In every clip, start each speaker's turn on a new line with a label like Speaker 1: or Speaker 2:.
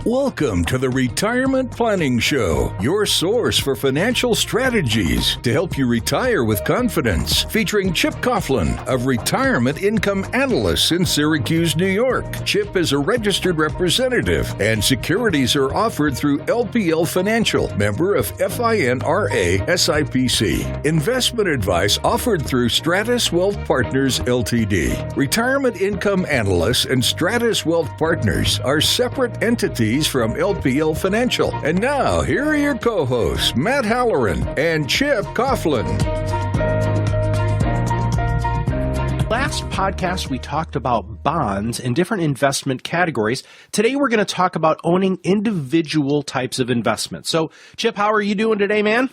Speaker 1: Welcome to the Retirement Planning Show, your source for financial strategies to help you retire with confidence. Featuring Chip Coughlin of Retirement Income Analysts in Syracuse, New York. Chip is a registered representative, and securities are offered through LPL Financial, member of FINRA SIPC. Investment advice offered through Stratus Wealth Partners Ltd. Retirement Income Analysts and Stratus Wealth Partners are separate entities from LPL Financial. And now, here are your co-hosts, Matt Halloran and Chip Coughlin.
Speaker 2: Last podcast, we talked about bonds and different investment categories. Today, we're going to talk about owning individual types of investments. So, Chip, how are you doing today, man?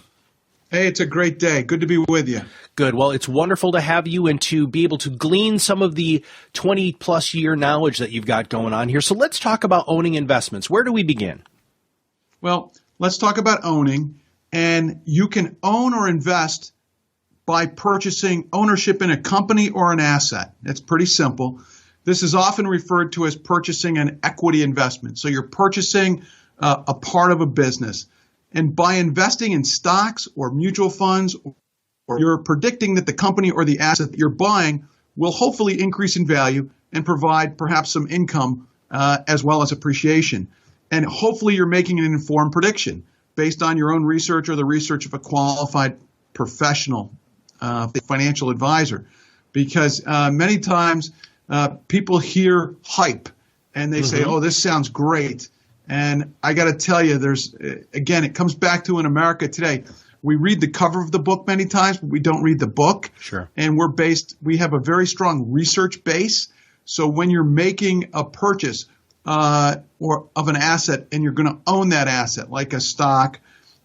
Speaker 3: Hey, it's a great day. Good to be with you.
Speaker 2: Good. Well, it's wonderful to have you and to be able to glean some of the 20-plus year knowledge that you've got going on here. So let's talk about owning investments. Where do we begin?
Speaker 3: Well, let's talk about owning. And you can own or invest by purchasing ownership in a company or an asset. It's pretty simple. This is often referred to as purchasing an equity investment. So you're purchasing a part of a business. And by investing in stocks or mutual funds, or you're predicting that the company or the asset that you're buying will hopefully increase in value and provide perhaps some income as well as appreciation. And hopefully you're making an informed prediction based on your own research or the research of a qualified professional financial advisor. Because many times people hear hype and they say, oh, this sounds great. And I got to tell you, again, it comes back to in America today, we read the cover of the book many times, but we don't read the book.
Speaker 2: Sure.
Speaker 3: And we have a very strong research base. So when you're making a purchase or of an asset and you're going to own that asset, like a stock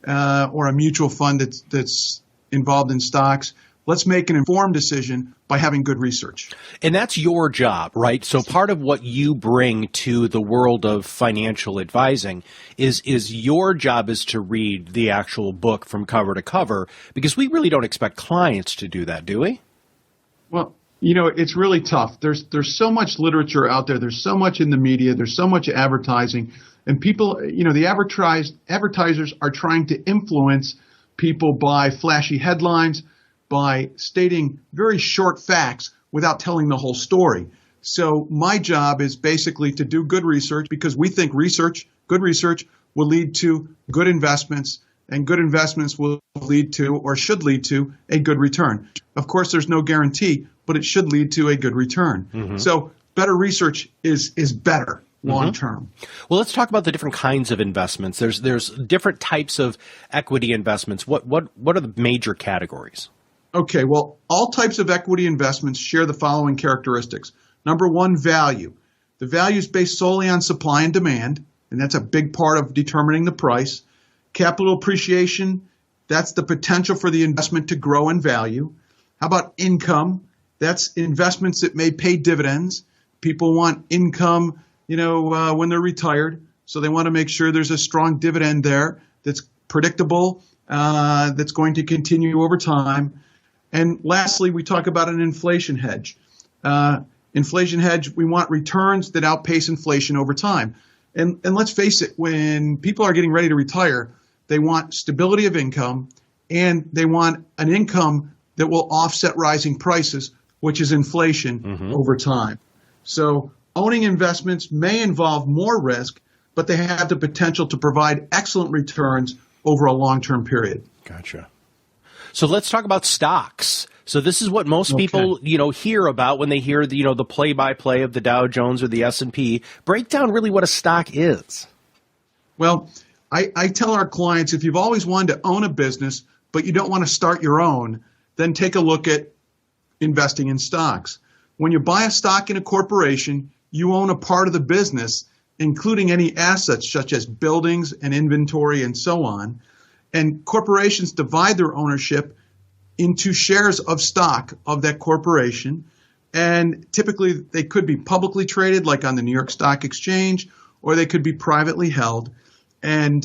Speaker 3: or a mutual fund that's involved in stocks, let's make an informed decision by having good research.
Speaker 2: And that's your job, right? So part of what you bring to the world of financial advising is your job is to read the actual book from cover to cover, because we really don't expect clients to do that, do we?
Speaker 3: Well, it's really tough. There's so much literature out there. There's so much in the media. There's so much advertising. And people, the advertisers are trying to influence people by flashy headlines, by stating very short facts without telling the whole story. So my job is basically to do good research, because we think good research will lead to good investments, and good investments will lead to, or should lead to, a good return. Of course, there's no guarantee, but it should lead to a good return. Mm-hmm. So better research is better long term.
Speaker 2: Well, let's talk about the different kinds of investments. There's different types of equity investments. What are the major categories?
Speaker 3: Okay, well, all types of equity investments share the following characteristics. Number one, value. The value is based solely on supply and demand, and that's a big part of determining the price. Capital appreciation, that's the potential for the investment to grow in value. How about income? That's investments that may pay dividends. People want income, when they're retired, so they want to make sure there's a strong dividend there that's predictable, that's going to continue over time. And lastly, we talk about an inflation hedge. Inflation hedge, we want returns that outpace inflation over time. And let's face it, when people are getting ready to retire, they want stability of income, and they want an income that will offset rising prices, which is inflation over time. So owning investments may involve more risk, but they have the potential to provide excellent returns over a long-term period.
Speaker 2: Gotcha. So let's talk about stocks. So this is what most people, hear about when they hear the play-by-play of the Dow Jones or the S&P. Break down really what a stock is.
Speaker 3: Well, I tell our clients, if you've always wanted to own a business, but you don't want to start your own, then take a look at investing in stocks. When you buy a stock in a corporation, you own a part of the business, including any assets such as buildings and inventory and so on. And corporations divide their ownership into shares of stock of that corporation. And typically they could be publicly traded, like on the New York Stock Exchange, or they could be privately held. And,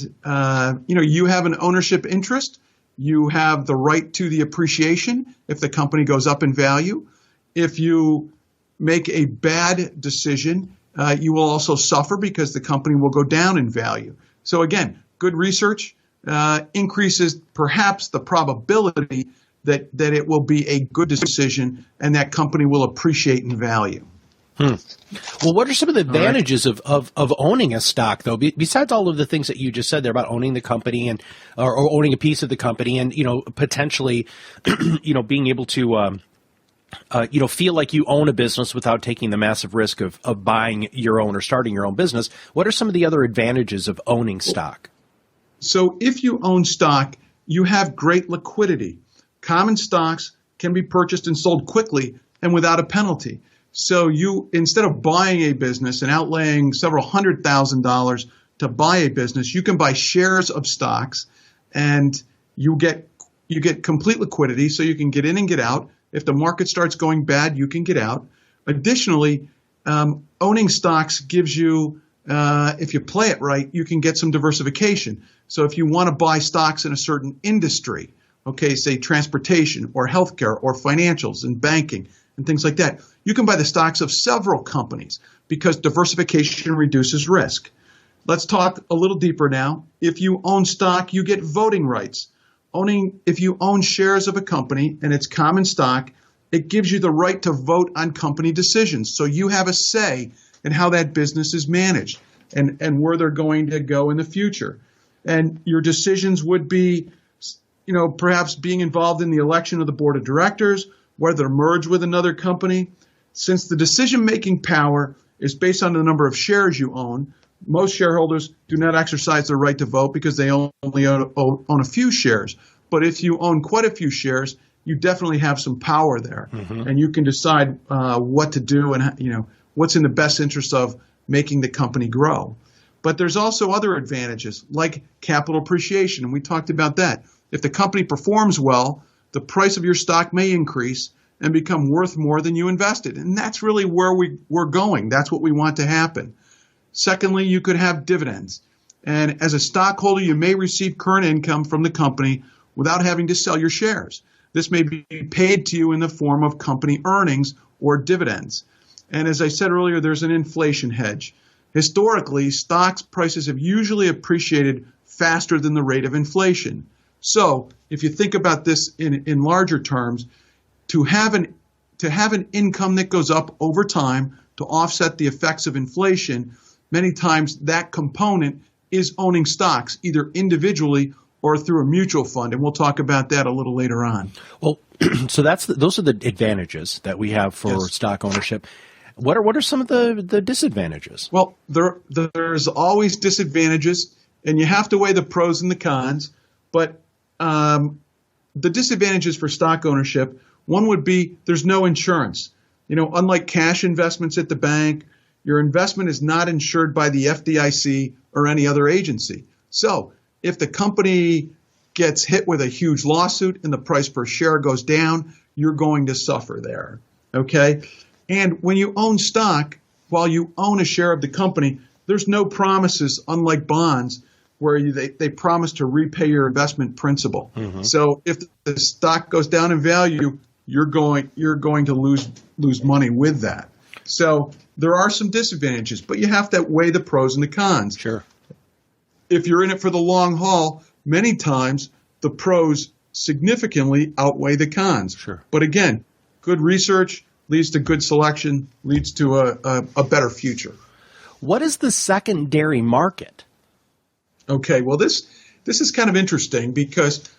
Speaker 3: you have an ownership interest. You have the right to the appreciation if the company goes up in value. If you make a bad decision you will also suffer because the company will go down in value. So again, good research increases perhaps the probability that it will be a good decision and that company will appreciate in value.
Speaker 2: Well, what are some of the advantages of owning a stock, though? Besides all of the things that you just said there about owning the company and or owning a piece of the company, and potentially, being able to feel like you own a business without taking the massive risk of buying your own or starting your own business. What are some of the other advantages of owning stock?
Speaker 3: So if you own stock, you have great liquidity. Common stocks can be purchased and sold quickly and without a penalty. So you, instead of buying a business and outlaying several $100,000 to buy a business, you can buy shares of stocks and you get complete liquidity so you can get in and get out. If the market starts going bad, you can get out. Additionally, owning stocks gives you, if you play it right, you can get some diversification. So if you want to buy stocks in a certain industry, okay, say transportation or healthcare or financials and banking and things like that, you can buy the stocks of several companies because diversification reduces risk. Let's talk a little deeper now. If you own stock, you get voting rights. If you own shares of a company and it's common stock, it gives you the right to vote on company decisions. So you have a say in how that business is managed and where they're going to go in the future. And your decisions would be, perhaps being involved in the election of the board of directors, whether to merge with another company. Since the decision-making power is based on the number of shares you own, most shareholders do not exercise their right to vote because they only own a few shares. But if you own quite a few shares, you definitely have some power there, and you can decide what to do and what's in the best interest of making the company grow. But there's also other advantages like capital appreciation, and we talked about that. If the company performs well, the price of your stock may increase and become worth more than you invested, and that's really where we're going. That's what we want to happen. Secondly, you could have dividends. And as a stockholder, you may receive current income from the company without having to sell your shares. This may be paid to you in the form of company earnings or dividends. And as I said earlier, there's an inflation hedge. Historically, stocks prices have usually appreciated faster than the rate of inflation. So if you think about this in larger terms, to have an income that goes up over time to offset the effects of inflation, many times that component is owning stocks, either individually or through a mutual fund, and we'll talk about that a little later on.
Speaker 2: Well, so those are the advantages that we have for stock ownership. What are some of the disadvantages?
Speaker 3: Well, there's always disadvantages, and you have to weigh the pros and the cons. But the disadvantages for stock ownership, one would be there's no insurance. Unlike cash investments at the bank, your investment is not insured by the FDIC or any other agency. So if the company gets hit with a huge lawsuit and the price per share goes down, you're going to suffer there, okay? And when you own stock, while you own a share of the company, there's no promises, unlike bonds, where they promise to repay your investment principal. Mm-hmm. So if the stock goes down in value, you're going to lose money with that. So there are some disadvantages, but you have to weigh the pros and the cons.
Speaker 2: Sure.
Speaker 3: If you're in it for the long haul, many times the pros significantly outweigh the cons.
Speaker 2: Sure.
Speaker 3: But again, good research leads to good selection, leads to a better future.
Speaker 2: What is the secondary market?
Speaker 3: Okay, well, this is kind of interesting because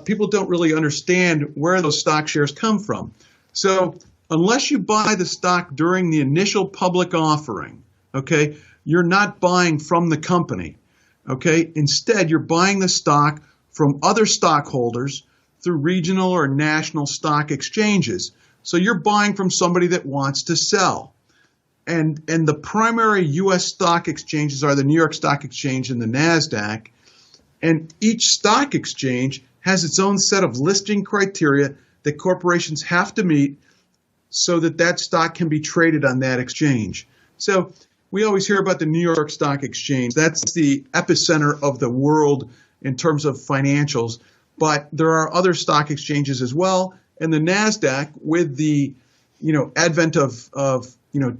Speaker 3: people don't really understand where those stock shares come from. So unless you buy the stock during the initial public offering, okay, you're not buying from the company. Okay, instead, you're buying the stock from other stockholders through regional or national stock exchanges. So you're buying from somebody that wants to sell. And the primary U.S. stock exchanges are the New York Stock Exchange and the NASDAQ. And each stock exchange has its own set of listing criteria that corporations have to meet so that stock can be traded on that exchange. So we always hear about the New York Stock Exchange. That's the epicenter of the world in terms of financials. But there are other stock exchanges as well. And the NASDAQ, with the advent of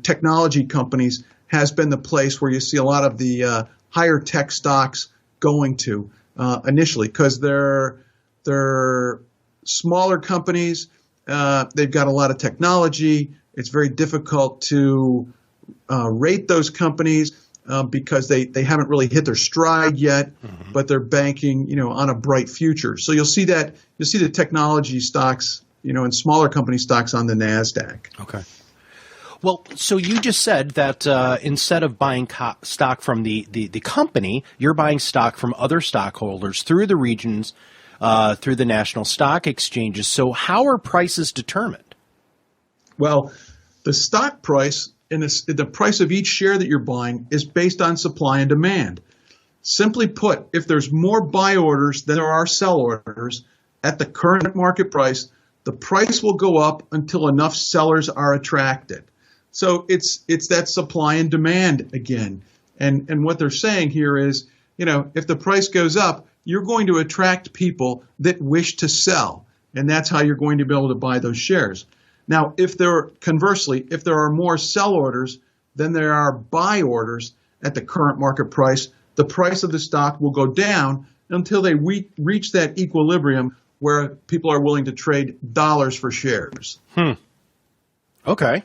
Speaker 3: technology companies, has been the place where you see a lot of the higher tech stocks going to initially, because they're smaller companies. They've got a lot of technology. It's very difficult to rate those companies because they haven't really hit their stride yet, but they're banking, on a bright future. So you'll see the technology stocks, and smaller company stocks on the NASDAQ.
Speaker 2: Okay. Well, so you just said that instead of buying stock from the company, you're buying stock from other stockholders through the regions, through the national stock exchanges. So how are prices determined?
Speaker 3: Well, the stock price and the price of each share that you're buying is based on supply and demand. Simply put, if there's more buy orders than there are sell orders at the current market price, the price will go up until enough sellers are attracted. So it's that supply and demand again. And what they're saying here is, if the price goes up, you're going to attract people that wish to sell. And that's how you're going to be able to buy those shares. Now, conversely, if there are more sell orders than there are buy orders at the current market price, the price of the stock will go down until they reach that equilibrium where people are willing to trade dollars for shares.
Speaker 2: Okay.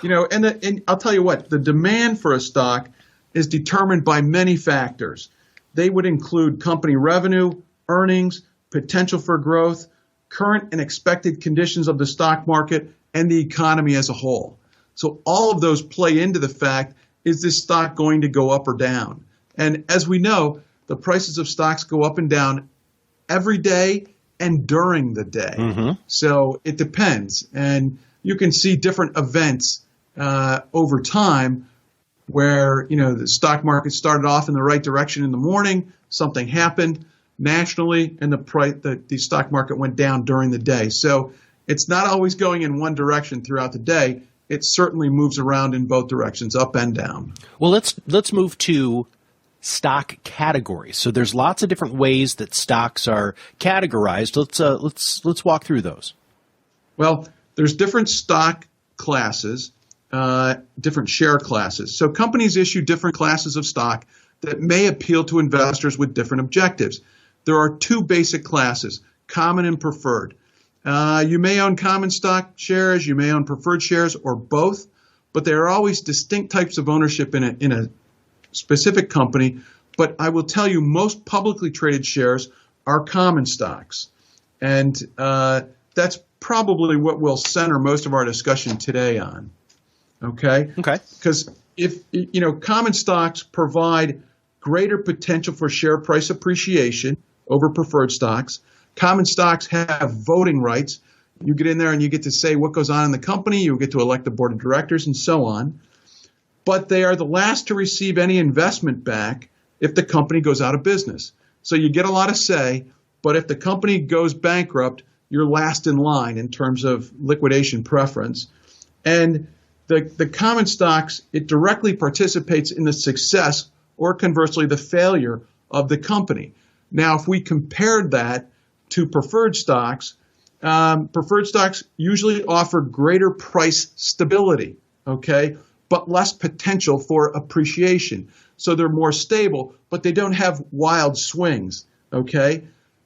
Speaker 3: And I'll tell you what, the demand for a stock is determined by many factors. They would include company revenue, earnings, potential for growth, current and expected conditions of the stock market, and the economy as a whole. So all of those play into the fact, is this stock going to go up or down? And as we know, the prices of stocks go up and down every day and during the day. So it depends. And you can see different events over time where, the stock market started off in the right direction in the morning, something happened nationally, and the stock market went down during the day. So it's not always going in one direction throughout the day. It certainly moves around in both directions, up and down.
Speaker 2: Well, let's move to stock categories. So there's lots of different ways that stocks are categorized. Let's walk through those.
Speaker 3: Well, there's different stock classes, different share classes. So companies issue different classes of stock that may appeal to investors with different objectives. There are two basic classes, common and preferred. You may own common stock shares, you may own preferred shares, or both, but there are always distinct types of ownership in a specific company. But I will tell you, most publicly traded shares are common stocks. And that's probably what we'll center most of our discussion today on. Okay?
Speaker 2: Okay.
Speaker 3: Because if, common stocks provide greater potential for share price appreciation over preferred stocks. Common stocks have voting rights. You get in there and you get to say what goes on in the company. You get to elect the board of directors and so on. But they are the last to receive any investment back if the company goes out of business. So you get a lot of say, but if the company goes bankrupt, you're last in line in terms of liquidation preference. And the common stocks, it directly participates in the success or conversely the failure of the company. Now, if we compared that to preferred stocks usually offer greater price stability, okay, but less potential for appreciation. So they're more stable, but they don't have wild swings, okay?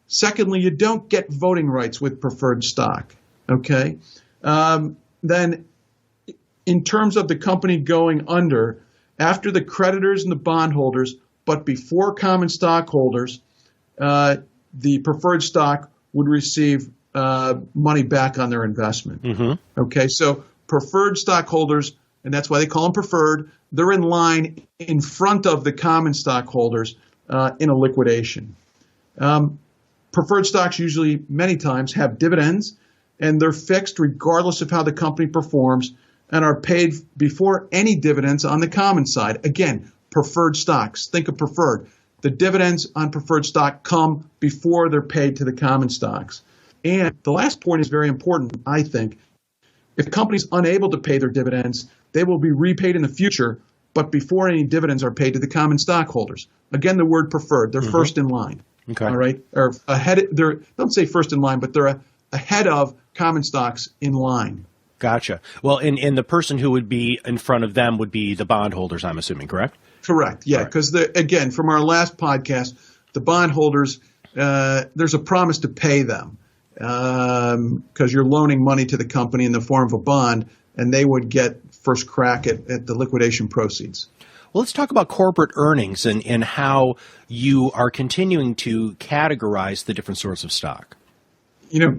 Speaker 3: Secondly, you don't get voting rights with preferred stock, okay? Then in terms of the company going under, after the creditors and the bondholders, but before common stockholders, the preferred stock would receive money back on their investment. Okay, so preferred stockholders, and that's why they call them preferred, they're in line in front of the common stockholders in a liquidation. Preferred stocks usually, many times, have dividends, and they're fixed regardless of how the company performs and are paid before any dividends on the common side. Again, preferred stocks. Think of preferred. The dividends on preferred stock come before they're paid to the common stocks. And the last point is very important, I think. If the company's unable to pay their dividends, they will be repaid in the future, but before any dividends are paid to the common stockholders. Again, the word preferred. They're first in line.
Speaker 2: Okay.
Speaker 3: All right. Or ahead. Don't say first in line, but they're ahead of common stocks in line.
Speaker 2: Gotcha. Well, and the person who would be in front of them would be the bondholders, I'm assuming, correct?
Speaker 3: Correct. Yeah, because again, from our last podcast, the bondholders, there's a promise to pay them because you're loaning money to the company in the form of a bond, and they would get first crack at the liquidation proceeds.
Speaker 2: Well, let's talk about corporate earnings and how you are continuing to categorize the different sorts of stock.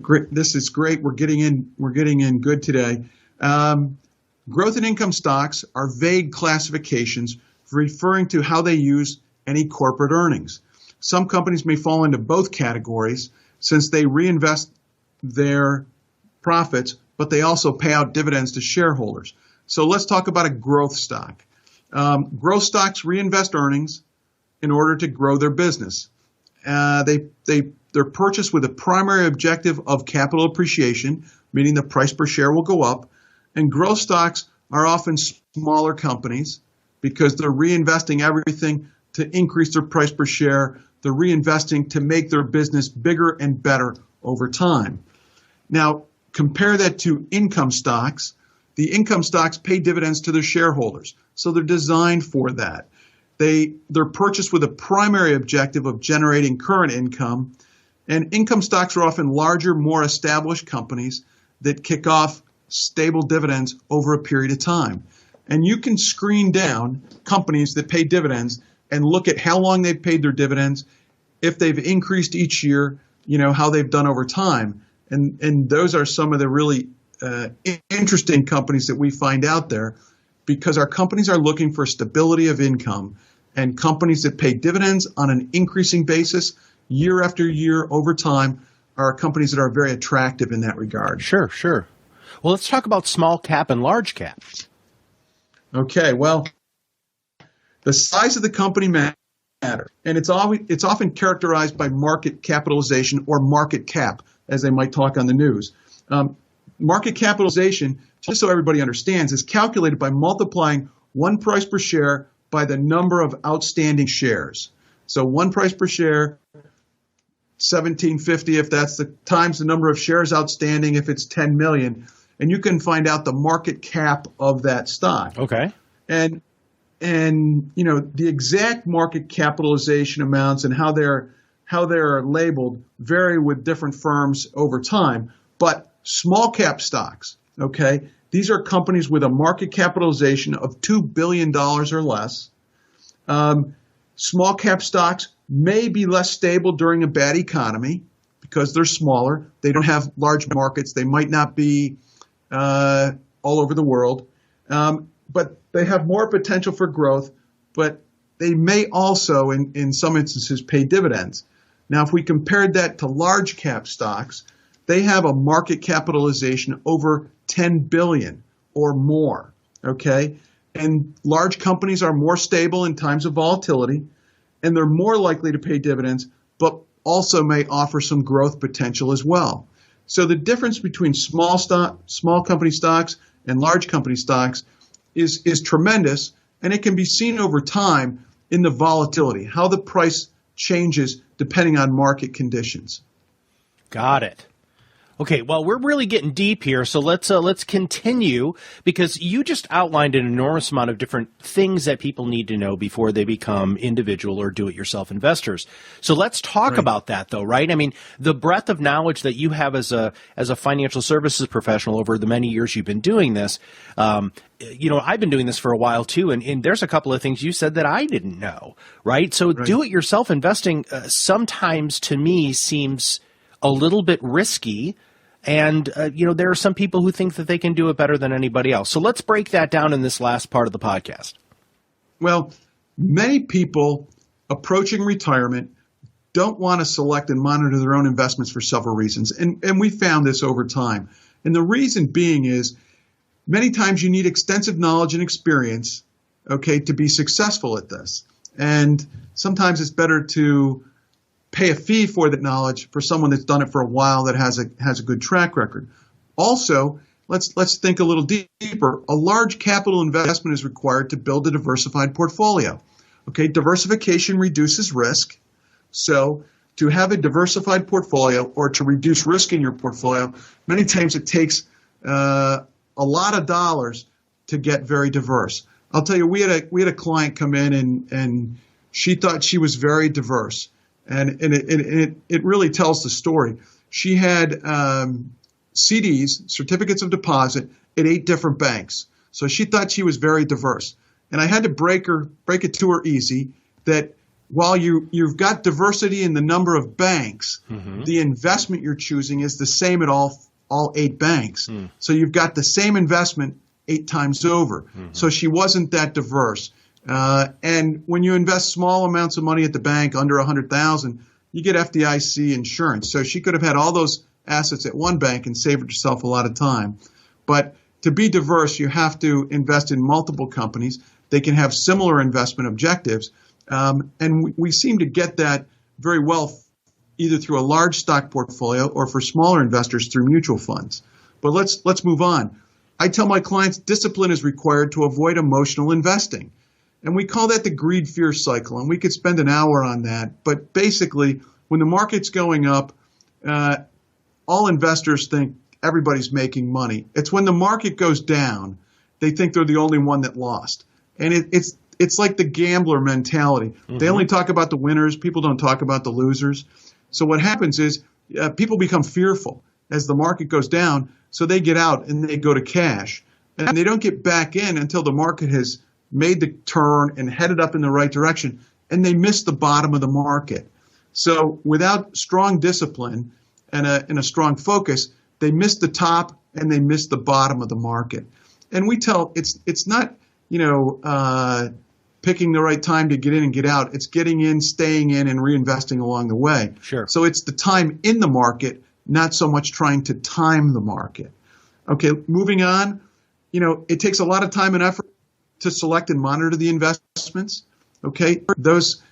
Speaker 3: Great. This is great. We're getting in good today. Growth and income stocks are vague classifications referring to how they use any corporate earnings. Some companies may fall into both categories since they reinvest their profits, but they also pay out dividends to shareholders. So let's talk about a growth stock. Growth stocks reinvest earnings in order to grow their business. They're purchased with a primary objective of capital appreciation, meaning the price per share will go up. And growth stocks are often smaller companies because they're reinvesting everything to increase their price per share. They're reinvesting to make their business bigger and better over time. Now, compare that to income stocks. The income stocks pay dividends to their shareholders, so they're designed for that. They're purchased with a primary objective of generating current income, and income stocks are often larger, more established companies that kick off stable dividends over a period of time. And you can screen down companies that pay dividends and look at how long they've paid their dividends, if they've increased each year, how they've done over time. And those are some of the really interesting companies that we find out there, because our companies are looking for stability of income, and companies that pay dividends on an increasing basis year after year over time are companies that are very attractive in that regard.
Speaker 2: Sure. Well, let's talk about small cap and large cap.
Speaker 3: Okay, well, the size of the company matter, and it's often characterized by market capitalization or market cap, as they might talk on the news. Market capitalization, just so everybody understands, is calculated by multiplying one price per share by the number of outstanding shares. So one price per share, $17.50 if that's the times the number of shares outstanding if it's 10 million, and you can find out the market cap of that stock.
Speaker 2: Okay.
Speaker 3: And the exact market capitalization amounts and how they're labeled vary with different firms over time. But small cap stocks, okay, these are companies with a market capitalization of $2 billion or less. Small cap stocks may be less stable during a bad economy because they're smaller. They don't have large markets. They might not be all over the world. But they have more potential for growth, but they may also, in some instances, pay dividends. Now, if we compared that to large cap stocks, they have a market capitalization over 10 billion or more, okay? And large companies are more stable in times of volatility, and they're more likely to pay dividends, but also may offer some growth potential as well. So the difference between small company stocks and large company stocks is tremendous, and it can be seen over time in the volatility, how the price changes depending on market conditions.
Speaker 2: Got it. Okay, well, we're really getting deep here, so let's continue, because you just outlined an enormous amount of different things that people need to know before they become individual or do-it-yourself investors. So let's talk about that, though, right? I mean, the breadth of knowledge that you have as a financial services professional over the many years you've been doing this, I've been doing this for a while too, and there's a couple of things you said that I didn't know, right? So do-it-yourself investing sometimes to me seems a little bit risky. And, there are some people who think that they can do it better than anybody else. So let's break that down in this last part of the podcast.
Speaker 3: Well, many people approaching retirement don't want to select and monitor their own investments for several reasons. And we found this over time. And the reason being is many times you need extensive knowledge and experience, okay, to be successful at this. And sometimes it's better to pay a fee for that knowledge for someone that's done it for a while that has a good track record. Also, let's think a little deeper. A large capital investment is required to build a diversified portfolio. Okay, diversification reduces risk. So to have a diversified portfolio or to reduce risk in your portfolio, many times it takes a a lot of dollars to get very diverse. I'll tell you, we had a client come in and she thought she was very diverse, and it really tells the story. She had CDs, certificates of deposit, at 8 different banks. So she thought she was very diverse. And I had to break it to her easy that while you've got diversity in the number of banks, the investment you're choosing is the same at all 8 banks. So you've got the same investment 8 times over. So she wasn't that diverse. And when you invest small amounts of money at the bank, under $100,000, you get FDIC insurance. So she could have had all those assets at one bank and saved herself a lot of time. But to be diverse, you have to invest in multiple companies. They can have similar investment objectives. And we seem to get that very well either through a large stock portfolio or for smaller investors through mutual funds. But let's move on. I tell my clients discipline is required to avoid emotional investing. And we call that the greed-fear cycle. And we could spend an hour on that. But basically, when the market's going up, all investors think everybody's making money. It's when the market goes down, they think they're the only one that lost. And it's like the gambler mentality. They only talk about the winners. People don't talk about the losers. So what happens is people become fearful as the market goes down, so they get out and they go to cash. And they don't get back in until the market has made the turn and headed up in the right direction, and they miss the bottom of the market. So without strong discipline and a strong focus, they miss the top and they miss the bottom of the market. And we tell it's not picking the right time to get in and get out. It's getting in, staying in, and reinvesting along the way.
Speaker 2: Sure.
Speaker 3: So it's the time in the market, not so much trying to time the market. Okay, moving on. It takes a lot of time and effort to select and monitor the investments. Okay, those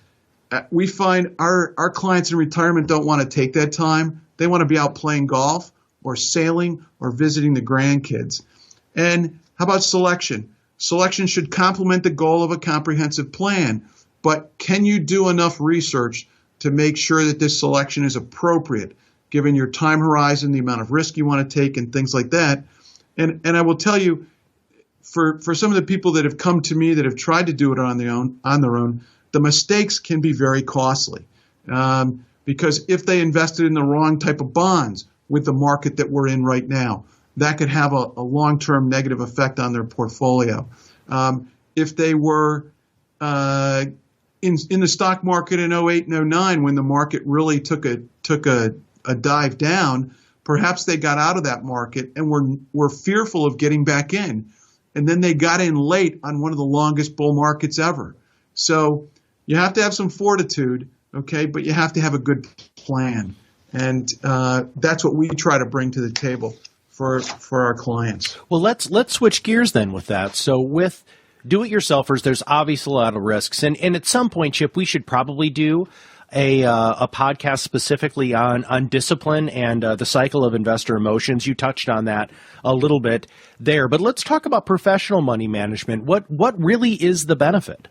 Speaker 3: we find our clients in retirement don't want to take that time. They want to be out playing golf or sailing or visiting the grandkids. And how about selection? Selection should complement the goal of a comprehensive plan, but can you do enough research to make sure that this selection is appropriate, given your time horizon, the amount of risk you want to take, and things like that? And I will tell you, for some of the people that have come to me that have tried to do it on their own, the mistakes can be very costly. Because if they invested in the wrong type of bonds with the market that we're in right now, that could have a long-term negative effect on their portfolio. If they were in the stock market in 08 and 09, when the market really took a dive down, perhaps they got out of that market and were fearful of getting back in. And then they got in late on one of the longest bull markets ever. So you have to have some fortitude, okay, but you have to have a good plan. And that's what we try to bring to the table for our clients.
Speaker 2: Well, let's switch gears then with that. So with do-it-yourselfers, there's obviously a lot of risks. And at some point, Chip, we should probably do a podcast specifically on discipline and the cycle of investor emotions. You touched on that a little bit there. But let's talk about professional money management. What really is the benefit?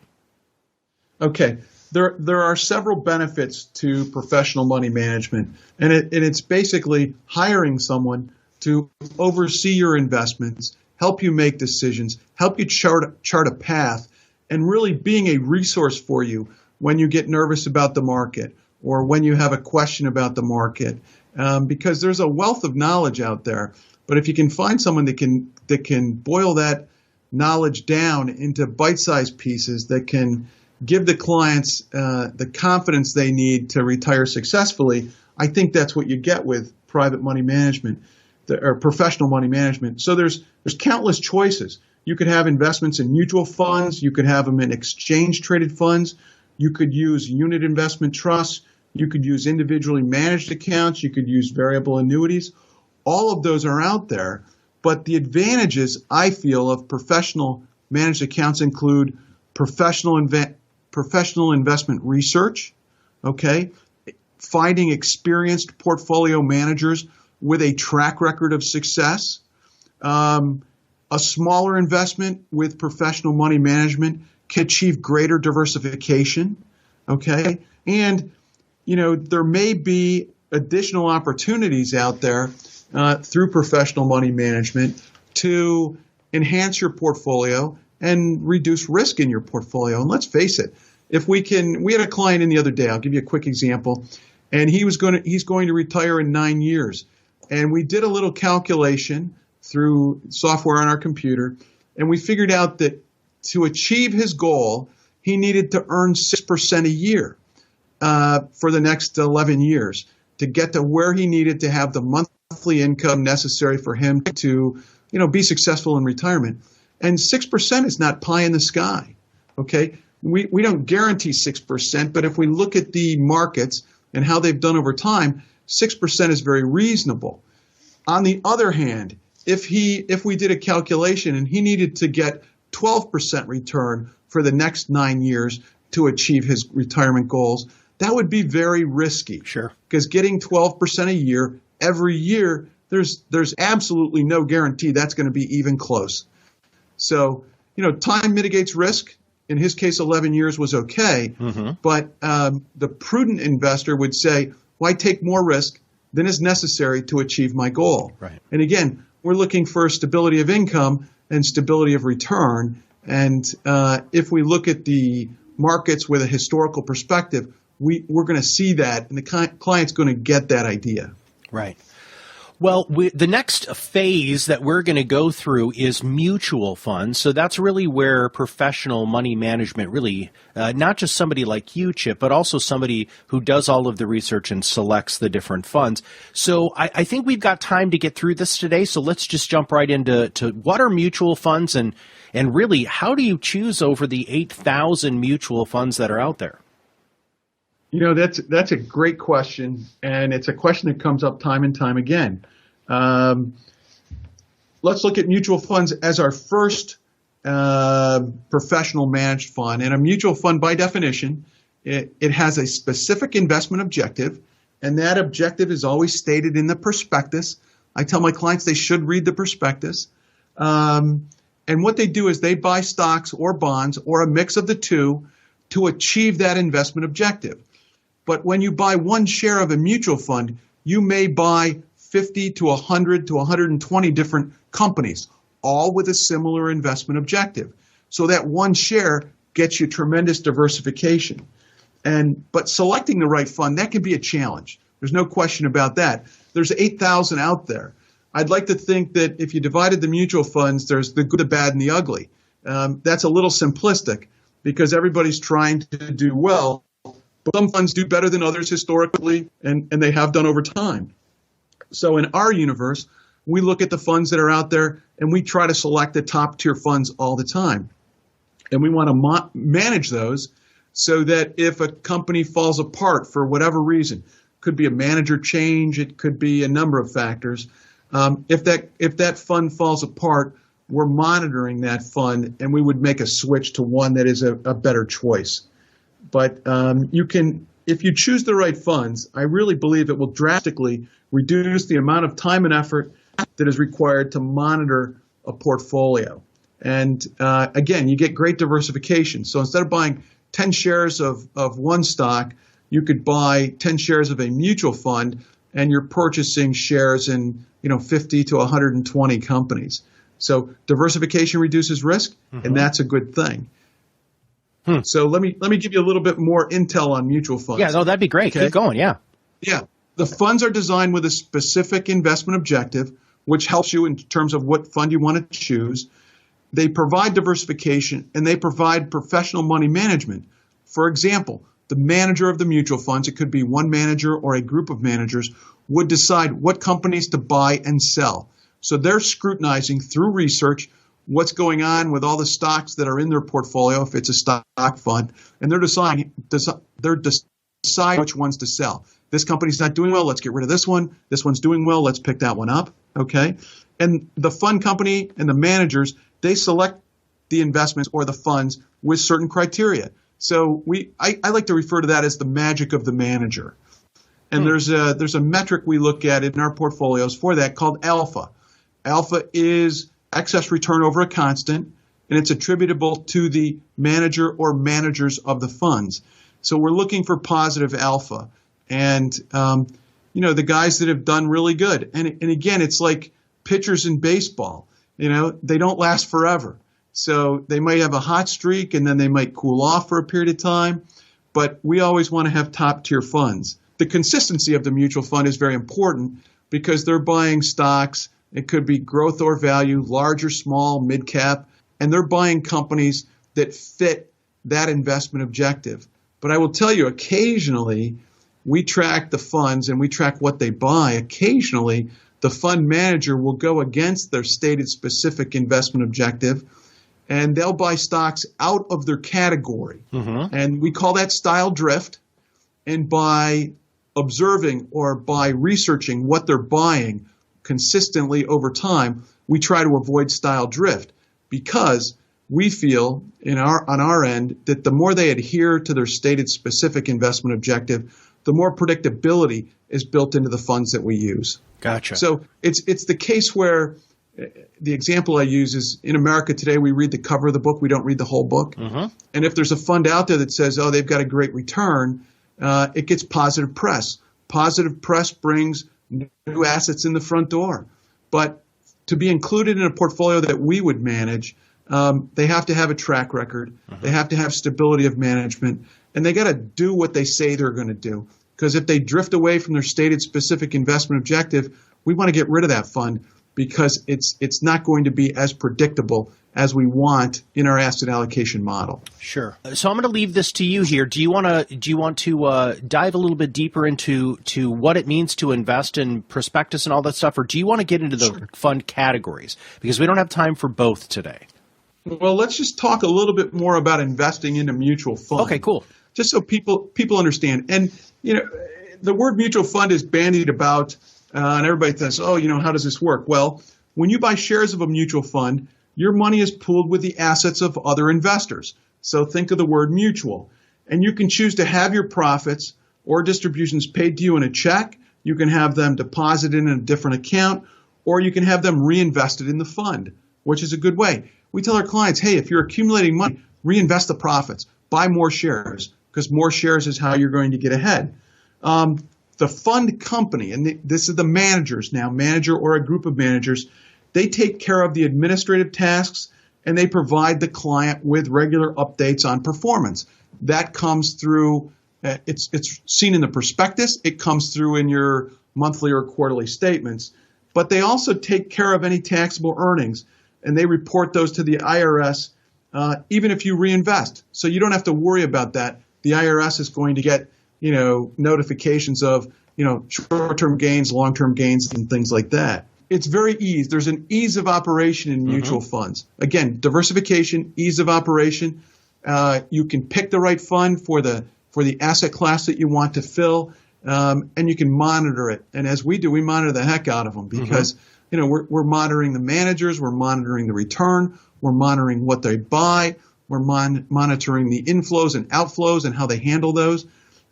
Speaker 3: Okay. There are several benefits to professional money management, and it's basically hiring someone to oversee your investments, help you make decisions, help you chart a path, and really being a resource for you when you get nervous about the market or when you have a question about the market, because there's a wealth of knowledge out there. But if you can find someone that can boil that knowledge down into bite-sized pieces that can give the clients the confidence they need to retire successfully, I think that's what you get with private money management or professional money management. So there's countless choices. You could have investments in mutual funds. You could have them in exchange-traded funds. You could use unit investment trusts. You could use individually managed accounts. You could use variable annuities. All of those are out there. But the advantages, I feel, of professional managed accounts include professional investment research, okay, finding experienced portfolio managers with a track record of success, a smaller investment with professional money management can achieve greater diversification, okay, and there may be additional opportunities out there through professional money management to enhance your portfolio and reduce risk in your portfolio. And let's face it, we had a client in the other day, I'll give you a quick example, and he's going to retire in 9 years. And we did a little calculation through software on our computer, and we figured out that to achieve his goal, he needed to earn 6% a year for the next 11 years to get to where he needed to have the monthly income necessary for him to, be successful in retirement. And 6% is not pie in the sky, okay? We don't guarantee 6%, but if we look at the markets and how they've done over time, 6% is very reasonable. On the other hand, if we did a calculation and he needed to get 12% return for the next 9 years to achieve his retirement goals, that would be very risky.
Speaker 2: Sure.
Speaker 3: Because getting 12% a year every year, there's absolutely no guarantee that's going to be even close. So, time mitigates risk. In his case, 11 years was okay. Mm-hmm. But the prudent investor would say, why take more risk than is necessary to achieve my goal?
Speaker 2: Right.
Speaker 3: And again, we're looking for stability of income and stability of return. And if we look at the markets with a historical perspective, we're going to see that, and the client's going to get that idea.
Speaker 2: Right. Well, the next phase that we're going to go through is mutual funds. So that's really where professional money management really, not just somebody like you, Chip, but also somebody who does all of the research and selects the different funds. So I think we've got time to get through this today. So let's just jump right into what are mutual funds and really how do you choose over the 8,000 mutual funds that are out there?
Speaker 3: That's a great question, and it's a question that comes up time and time again. Let's look at mutual funds as our first professional managed fund. And a mutual fund, by definition, it has a specific investment objective, and that objective is always stated in the prospectus. I tell my clients they should read the prospectus. And what they do is they buy stocks or bonds or a mix of the two to achieve that investment objective. But when you buy one share of a mutual fund, you may buy 50 to 100 to 120 different companies, all with a similar investment objective. So that one share gets you tremendous diversification. But selecting the right fund, that can be a challenge. There's no question about that. There's 8,000 out there. I'd like to think that if you divided the mutual funds, there's the good, the bad, and the ugly. That's a little simplistic because everybody's trying to do well. But some funds do better than others historically, and they have done over time. So in our universe, we look at the funds that are out there, and we try to select the top-tier funds all the time. And we want to manage those so that if a company falls apart for whatever reason, could be a manager change, it could be a number of factors. If that fund falls apart, we're monitoring that fund, and we would make a switch to one that is a better choice. But if you choose the right funds, I really believe it will drastically reduce the amount of time and effort that is required to monitor a portfolio. And again, you get great diversification. So instead of buying 10 shares of one stock, you could buy 10 shares of a mutual fund, and you're purchasing shares in 50 to 120 companies. So diversification reduces risk, and that's a good thing. So let me give you a little bit more intel on mutual funds.
Speaker 2: Yeah, no, that'd be great. Okay? Keep going, yeah.
Speaker 3: Yeah. The funds are designed with a specific investment objective, which helps you in terms of what fund you want to choose. They provide diversification, and they provide professional money management. For example, the manager of the mutual funds, it could be one manager or a group of managers, would decide what companies to buy and sell. So they're scrutinizing through research what's going on with all the stocks that are in their portfolio, if it's a stock fund, and they're deciding which ones to sell. This company's not doing well, let's get rid of this one. This one's doing well, let's pick that one up, okay? And the fund company and the managers, they select the investments or the funds with certain criteria. So I like to refer to that as the magic of the manager. And there's a metric we look at in our portfolios for that called alpha. Alpha is excess return over a constant, and it's attributable to the manager or managers of the funds. So we're looking for positive alpha. And, the guys that have done really good. And again, it's like pitchers in baseball. they don't last forever. So they might have a hot streak and then they might cool off for a period of time. But we always want to have top tier funds. The consistency of the mutual fund is very important because they're buying stocks. It could be growth or value, large or small, mid cap, and they're buying companies that fit that investment objective. But I will tell you, occasionally we track the funds and we track what they buy. Occasionally, the fund manager will go against their stated specific investment objective, and they'll buy stocks out of their category. And we call that style drift. And by observing or by researching what they're buying consistently over time, we try to avoid style drift because we feel on our end that the more they adhere to their stated specific investment objective, the more predictability is built into the funds that we use.
Speaker 2: Gotcha.
Speaker 3: So it's the case where the example I use is in America today, we read the cover of the book. We don't read the whole book. And if there's a fund out there that says, oh, they've got a great return, it gets positive press. Positive press brings new assets in the front door. But to be included in a portfolio that we would manage, they have to have a track record. They have to have stability of management. And they got to do what they say they're going to do. Because if they drift away from their stated specific investment objective, we want to get rid of that fund because it's not going to be as predictable as we want in our asset allocation model.
Speaker 2: Sure. So I'm going to leave this to you here. Do you want to dive a little bit deeper into what it means to invest in prospectus and all that stuff, or do you want to get into the fund categories? Because we don't have time for both today.
Speaker 3: Well, let's just talk a little bit more about investing in a mutual fund.
Speaker 2: Okay, cool.
Speaker 3: Just so people understand. And the word mutual fund is bandied about, and everybody thinks, oh, how does this work? Well, when you buy shares of a mutual fund, your money is pooled with the assets of other investors. So think of the word mutual. And you can choose to have your profits or distributions paid to you in a check. You can have them deposited in a different account, or you can have them reinvested in the fund, which is a good way. We tell our clients, hey, if you're accumulating money, reinvest the profits, buy more shares, because more shares is how you're going to get ahead. The fund company, and this is the managers now, manager or a group of managers, they take care of the administrative tasks and they provide the client with regular updates on performance. That comes through, it's seen in the prospectus, it comes through in your monthly or quarterly statements, but they also take care of any taxable earnings and they report those to the IRS even if you reinvest. So you don't have to worry about that. The IRS is going to get notifications of, short-term gains, long-term gains, and things like that. It's very easy. There's an ease of operation in mutual funds. Again, diversification, ease of operation. You can pick the right fund for the asset class that you want to fill, and you can monitor it. And as we do, we monitor the heck out of them because we're monitoring the managers, we're monitoring the return, we're monitoring what they buy, we're monitoring the inflows and outflows and how they handle those.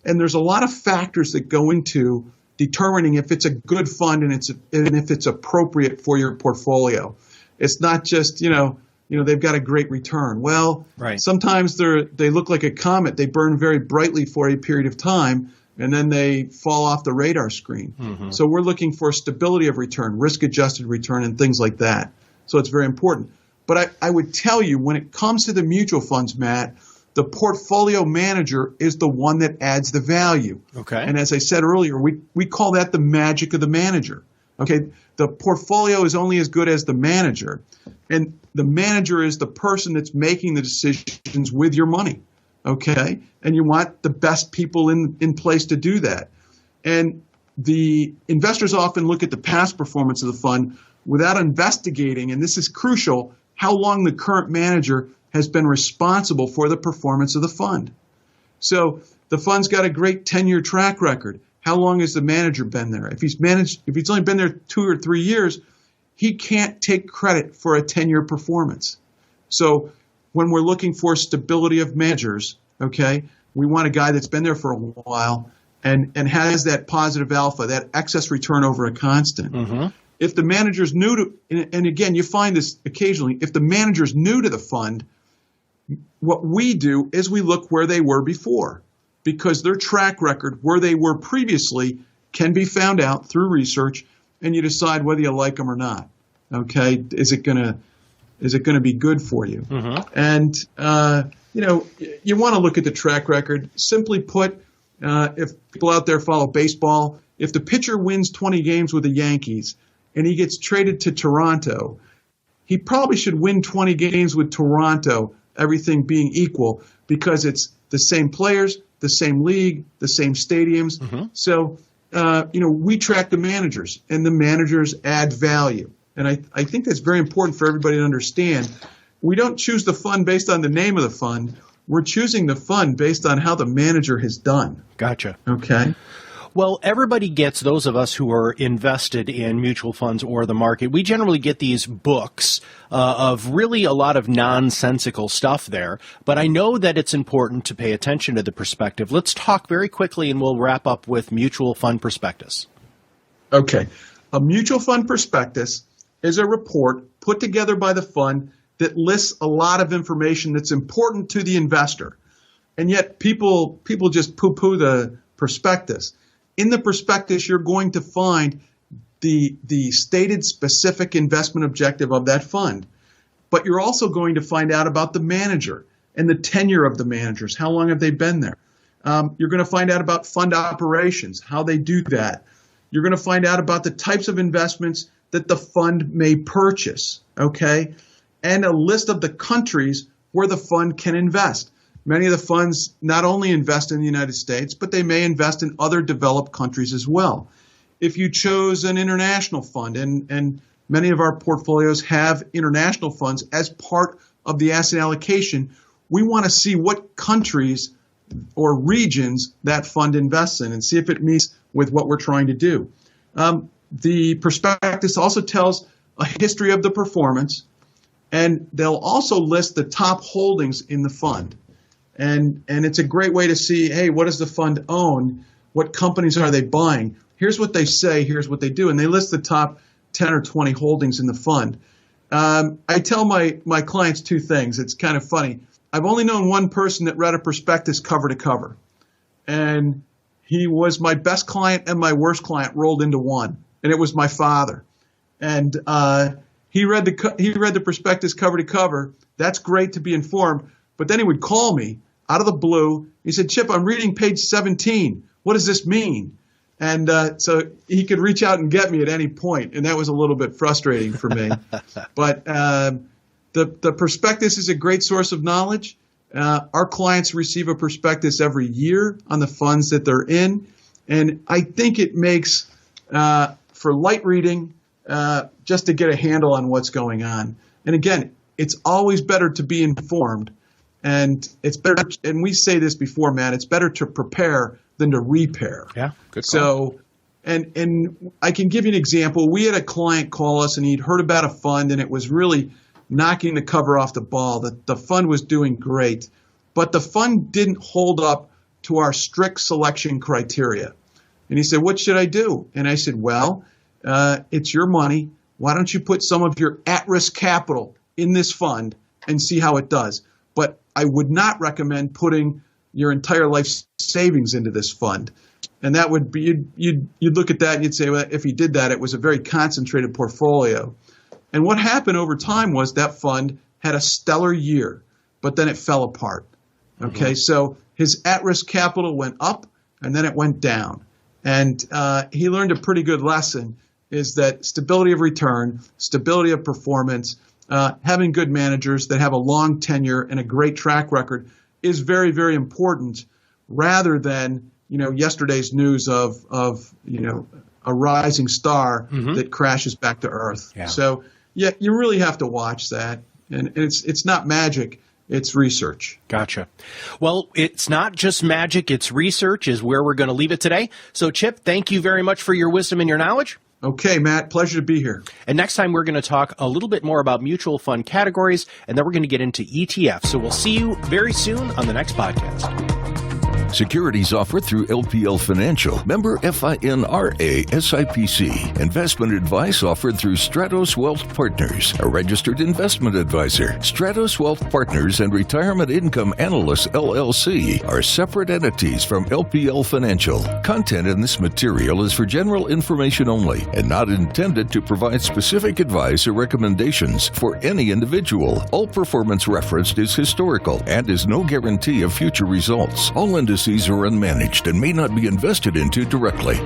Speaker 3: And there's a lot of factors that go into determining if it's a good fund and if it's appropriate for your portfolio. It's not just, they've got a great return. Well,
Speaker 2: right.
Speaker 3: Sometimes they look like a comet. They burn very brightly for a period of time, and then they fall off the radar screen. So we're looking for stability of return, risk-adjusted return, and things like that. So it's very important. But I would tell you, when it comes to the mutual funds, Matt, the portfolio manager is the one that adds the value.
Speaker 2: Okay.
Speaker 3: And as I said earlier, we call that the magic of the manager. Okay. The portfolio is only as good as the manager. And the manager is the person that's making the decisions with your money. Okay. And you want the best people in place to do that. And the investors often look at the past performance of the fund without investigating, and this is crucial, how long the current manager has been responsible for the performance of the fund. So the fund's got a great 10-year track record. How long has the manager been there? If he's only been there 2 or 3 years, he can't take credit for a 10-year performance. So when we're looking for stability of managers, okay, we want a guy that's been there for a while and has that positive alpha, that excess return over a constant. If the manager's new to, and again, you find this occasionally, if the manager's new to the fund, what we do is we look where they were before, because their track record, where they were previously, can be found out through research, and you decide whether you like them or not. Okay, is it gonna be good for you? And you want to look at the track record. Simply put, if people out there follow baseball, if the pitcher wins 20 games with the Yankees and he gets traded to Toronto, he probably should win 20 games with Toronto, everything being equal, because it's the same players, the same league, the same stadiums. So, we track the managers, and the managers add value. And I think that's very important for everybody to understand. We don't choose the fund based on the name of the fund. We're choosing the fund based on how the manager has done.
Speaker 2: Gotcha.
Speaker 3: Okay.
Speaker 2: Well, everybody gets, those of us who are invested in mutual funds or the market, we generally get these books of really a lot of nonsensical stuff there. But I know that it's important to pay attention to the perspective. Let's talk very quickly and we'll wrap up with Mutual Fund Prospectus.
Speaker 3: Okay. A mutual fund prospectus is a report put together by the fund that lists a lot of information that's important to the investor. And yet people just poo-poo the prospectus. In the prospectus, you're going to find the stated specific investment objective of that fund. But you're also going to find out about the manager and the tenure of the managers. How long have they been there? You're going to find out about fund operations, how they do that. You're going to find out about the types of investments that the fund may purchase, okay? And a list of the countries where the fund can invest. Many of the funds not only invest in the United States, but they may invest in other developed countries as well. If you chose an international fund, and many of our portfolios have international funds as part of the asset allocation, we want to see what countries or regions that fund invests in and see if it meets with what we're trying to do. The prospectus also tells a history of the performance, and they'll also list the top holdings in the fund. And it's a great way to see, hey, what does the fund own? What companies are they buying? Here's what they say, here's what they do. And they list the top 10 or 20 holdings in the fund. I tell my clients two things. It's kind of funny. I've only known one person that read a prospectus cover to cover. And he was my best client and my worst client rolled into one. And it was my father. And he read the prospectus cover to cover. That's great to be informed. But then he would call me out of the blue. He said, Chip, I'm reading page 17. What does this mean? And so he could reach out and get me at any point, and that was a little bit frustrating for me. But the prospectus is a great source of knowledge. Our clients receive a prospectus every year on the funds that they're in, and I think it makes for light reading just to get a handle on what's going on. And again, it's always better to be informed. And it's better, and we say this before, Matt, it's better to prepare than to repair.
Speaker 2: Yeah, good call.
Speaker 3: So, and I can give you an example. We had a client call us, and he'd heard about a fund, and it was really knocking the cover off the ball. The fund was doing great, but the fund didn't hold up to our strict selection criteria. And he said, what should I do? And I said, well, it's your money. Why don't you put some of your at-risk capital in this fund and see how it does? But I would not recommend putting your entire life savings into this fund. And that would be, you'd look at that and you'd say, well, if he did that, it was a very concentrated portfolio. And what happened over time was that fund had a stellar year, but then it fell apart. Okay, so his at-risk capital went up and then it went down. And he learned a pretty good lesson, is that stability of return, stability of performance, having good managers that have a long tenure and a great track record is very, very important, rather than, yesterday's news of a rising star that crashes back to earth. Yeah. So yeah, you really have to watch that. And it's not magic. It's research.
Speaker 2: Gotcha. Well, it's not just magic, it's research is where we're going to leave it today. So Chip, thank you very much for your wisdom and your knowledge.
Speaker 3: Okay, Matt, pleasure to be here.
Speaker 2: And next time we're going to talk a little bit more about mutual fund categories, and then we're going to get into ETFs. So we'll see you very soon on the next podcast.
Speaker 1: Securities offered through LPL Financial, member FINRA SIPC. Investment advice offered through Stratos Wealth Partners, a registered investment advisor. Stratos Wealth Partners and Retirement Income Analysts LLC are separate entities from LPL Financial. Content in this material is for general information only and not intended to provide specific advice or recommendations for any individual. All performance referenced is historical and is no guarantee of future results. All indices are unmanaged and may not be invested into directly.